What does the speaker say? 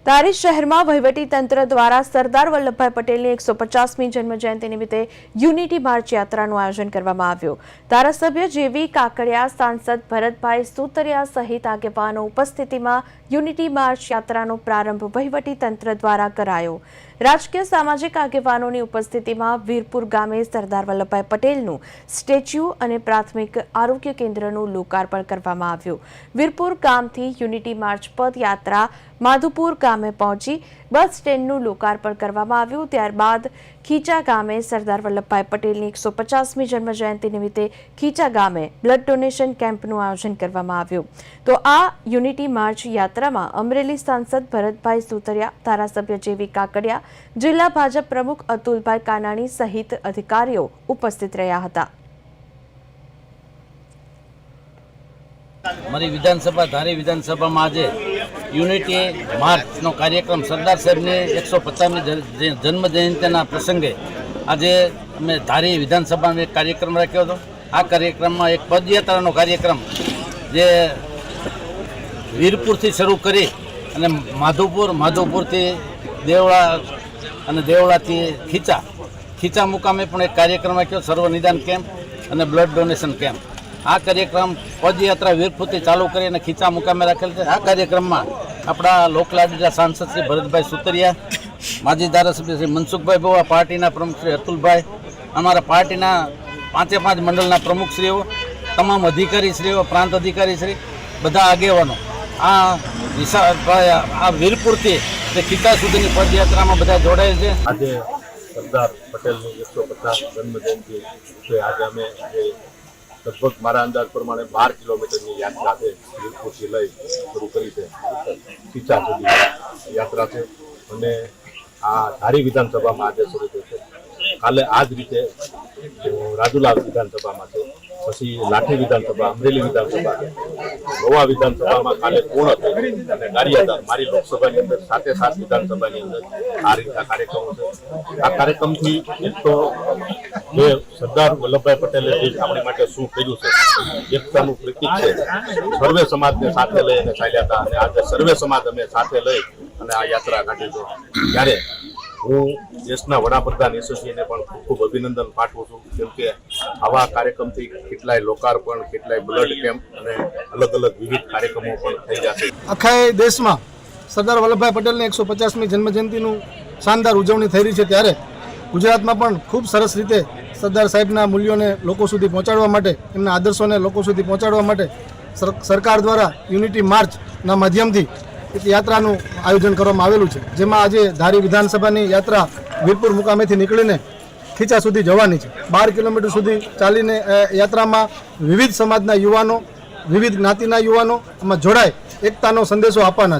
તારી શહેરમાં વહીવટી તંત્ર દ્વારા સરદાર વલ્લભભાઈ પટેલની 150મી જન્મજયંતિ નિમિત્તે યુનિટી માર્ચ યાત્રાનું આયોજન કરવામાં આવ્યું। ધારાસભ્ય જેવી કાકડિયા, સાંસદ ભરતભાઈ સુતરિયા સહિત આગેવાનો ઉપસ્થિતિમાં યુનિટી માર્ચ યાત્રાનો પ્રારંભ વહીવટી તંત્ર દ્વારા કરાયો। રાજકીય સામાજિક આગેવાનોની ઉપસ્થિતિમાં વીરપુર ગામે સરદાર વલ્લભભાઈ પટેલનું સ્ટેચ્યુ અને પ્રાથમિક આરોગ્ય કેન્દ્રનું લોકાર્પણ કરવામાં આવ્યું। વીરપુર ગામથી યુનિટી માર્ચ પદયાત્રા માધુપુર ગામે પહોંચી બસ સ્ટેન્ડનું લોકાર્પણ કરવામાં આવ્યું। ત્યારબાદ ખીચા ગામે સરદાર વલ્લભભાઈ પટેલની 150મી જન્મજયંતિ નિમિત્તે ખીચા ગામે બ્લડ ડોનેશન કેમ્પનું આયોજન કરવામાં આવ્યું। તો આ યુનિટી માર્ચ યાત્રામાં અમરેલી સાંસદ ભરતભાઈ સુતરિયા, ધારાસભ્ય જેવી કાકડિયા, જિલ્લા ભાજપ પ્રમુખ અતુલભાઈ કાનાણી સહિત અધિકારીઓ ઉપસ્થિત રહ્યા હતા। અમારી વિધાનસભા ધારી વિધાનસભામાં આજે યુનિટી માર્ચનો કાર્યક્રમ સરદાર સાહેબની 150મી જન્મજયંતિના પ્રસંગે આજે અમે ધારી વિધાનસભામાં એક કાર્યક્રમ રાખ્યો હતો। આ કાર્યક્રમમાં એક પદયાત્રાનો કાર્યક્રમ જે વીરપુરથી શરૂ કરી અને માધુપુરથી દેવળા અને દેવળાથી ખીચા મુકામે પણ એક કાર્યક્રમ રાખ્યો, સર્વ નિદાન કેમ્પ અને બ્લડ ડોનેશન કેમ્પ। આ કાર્યક્રમ પદયાત્રા વીરપુરથી ચાલુ કરી અને ખીચા મુકામે રાખેલ છે। આ કાર્યક્રમમાં આપણા લોકલાડીલા સાંસદ શ્રી ભરતભાઈ સુતરિયા, માજી ધારાસભ્ય શ્રી મનસુખભાઈ બુવા, પાર્ટીના પ્રમુખ શ્રી અતુલભાઈ, અમારા પાર્ટીના 5 મંડળના પ્રમુખશ્રીઓ, તમામ અધિકારીશ્રીઓ, પ્રાંત અધિકારીશ્રી, બધા આગેવાનો આ વીરપુરથી તે ખીચા સુધીની પદયાત્રામાં બધા જોડાયેલ છે। આજે સરદાર પટેલની 150 જન્મજયંતિ છે। આજે અમે લગભગ મારા અંદાજ પ્રમાણે 12 કિલોમીટરની યાત્રા છે, વીરપુરથી લઈ શરૂ કરી છે, ખીચા સુધી યાત્રા છે અને આ ધારી વિધાનસભામાં આજે શરૂ થઈ છે। કાલે આ જ રીતે રાજુલા વિધાનસભામાં છે, પછી લાઠી વિધાનસભા, અમરેલી વિધાનસભા, નવા વિધાનસભામાં કાલે પૂર્ણ થઈ અને ગારિયાધાર મારી લોકસભાની અંદર 7 વિધાનસભાની અંદર આ રીતના કાર્યક્રમો છે। આ કાર્યક્રમથી એક તો જે સરદાર વલ્લભભાઈ પટેલે જે આપણી માટે શું કર્યું છે, એકતાનું પ્રતીક છે, સર્વે સમાજને સાથે લઈ અને ચાલ્યા હતા અને આજે સર્વે સમાજ અમે સાથે લઈ અને આ યાત્રા કાઢી છે। ત્યારે હું દેશના વડાપ્રધાન યશસ્વીને પણ ખૂબ અભિનંદન પાઠવું છું, કેમ કે આવા કાર્યક્રમથી કેટલાય લોકાર્પણ, કેટલાય બ્લડ કેમ્પ અને અલગ અલગ વિવિધ કાર્યક્રમો પણ થઈ જશે। આખા દેશમાં સરદાર વલ્લભભાઈ પટેલની 150મી જન્મજયંતિનું શાનદાર ઉજવણી થઈ રહી છે, ત્યારે ગુજરાતમાં પણ ખૂબ સરસ રીતે સરદાર સાહેબના મૂલ્યોને લોકો સુધી પહોંચાડવા માટે, એમના આદર્શોને લોકો સુધી પહોંચાડવા માટે સરકાર દ્વારા યુનિટી માર્ચના માધ્યમથી એક યાત્રાનું આયોજન કરવામાં આવેલું છે, જેમાં આજે ધારી વિધાનસભાની યાત્રા વીરપુર મુકામેથી નીકળીને ખીચા સુધી જવાની છે। 12 કિલોમીટર સુધી ચાલીને યાત્રામાં વિવિધ સમાજના યુવાનો, વિવિધ જ્ઞાતિના યુવાનો આમાં જોડાય એકતાનો સંદેશો આપવાના છે।